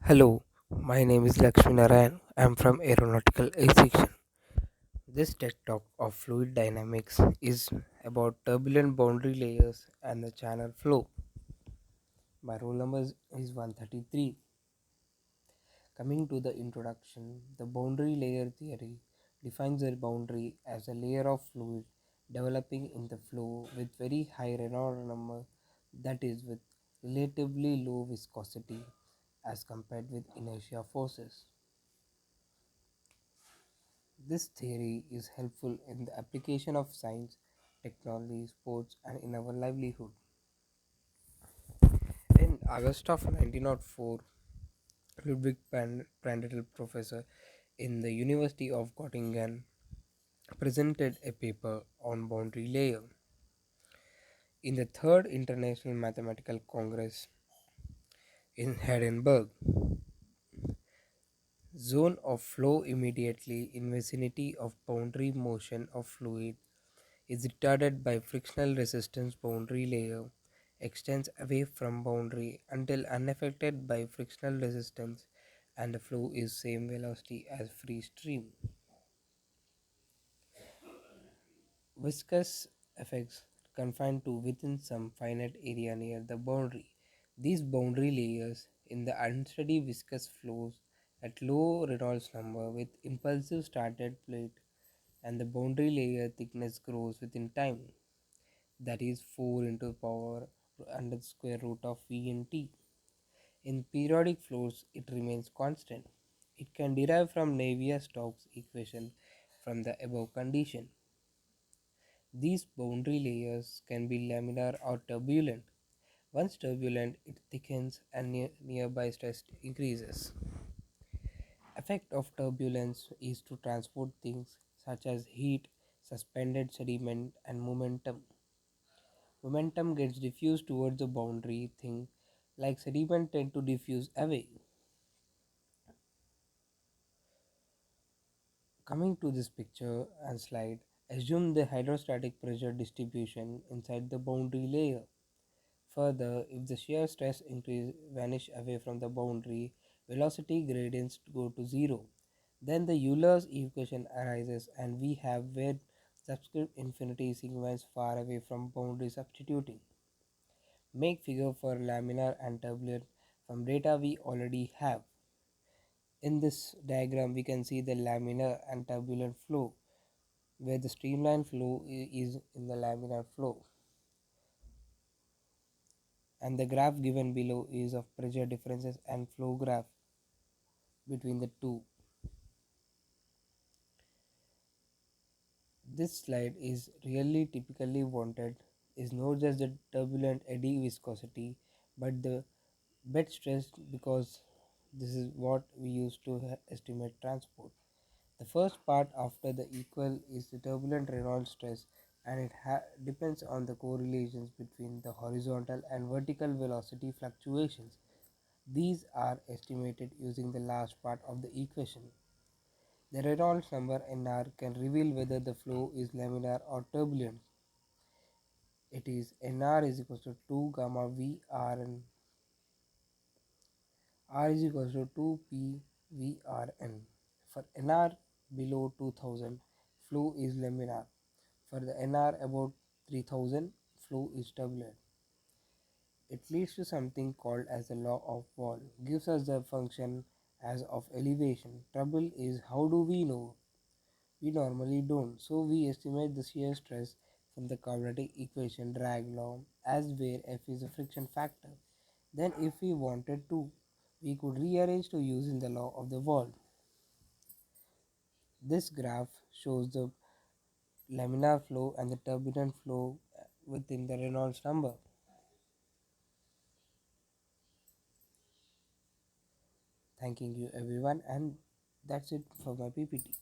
Hello, my name is Lakshmi Narayan. I am from Aeronautical A section. This TED talk of fluid dynamics is about turbulent boundary layers and the channel flow. My roll number is 133. Coming to the introduction, the boundary layer theory defines a boundary as a layer of fluid developing in the flow with very high Reynolds number, that is, with relatively low viscosity as compared with inertia forces. This theory is helpful in the application of science, technology, sports, and in our livelihood. In August of 1904, Ludwig Prandtl, professor in the University of Göttingen, presented a paper on boundary layer. In the Third International Mathematical Congress in Heidelberg, zone of flow immediately in vicinity of boundary motion of fluid is retarded by frictional resistance. Boundary layer extends away from boundary until unaffected by frictional resistance and the flow is same velocity as free stream. Viscous effects confined to within some finite area near the boundary. These boundary layers in the unsteady viscous flows at low Reynolds number with impulsive started plate, and the boundary layer thickness grows within time, that is 4 into the power under the square root of V and T. In periodic flows, it remains constant. It can derive from Navier-Stokes equation from the above condition. These boundary layers can be laminar or turbulent. Once turbulent, it thickens and nearby stress increases. Effect of turbulence is to transport things such as heat, suspended sediment, and momentum. Momentum gets diffused towards the boundary thing, like sediment tend to diffuse away. Coming to this picture and slide, assume the hydrostatic pressure distribution inside the boundary layer. Further, if the shear stress increase vanish away from the boundary, velocity gradients go to zero. Then the Euler's equation arises and we have where subscript infinity sequence far away from boundary substituting. Make figure for laminar and turbulent from data we already have. In this diagram we can see the laminar and turbulent flow, where the streamline flow is in the laminar flow, and the graph given below is of pressure differences and flow graph between the two. This slide is really typically wanted is not just the turbulent eddy viscosity but the bed stress, because this is what we use to estimate transport. The first part after the equal is the turbulent Reynolds stress, and it depends on the correlations between the horizontal and vertical velocity fluctuations. These are estimated using the last part of the equation. The Reynolds number Nr can reveal whether the flow is laminar or turbulent. It is Nr is equal to 2 gamma V Rn. R is equal to 2 P V Rn. For Nr below 2000, flow is laminar. For the Nr above 3000, flow is turbulent. It leads to something called as the law of wall, gives us the function as of elevation. Trouble is, how do we know? We normally don't, so we estimate the shear stress from the quadratic equation drag law, as where F is a friction factor. Then if we wanted to, we could rearrange to using the law of the wall. This graph shows the laminar flow and the turbulent flow within the Reynolds number. Thanking you everyone, and that's it for my PPT.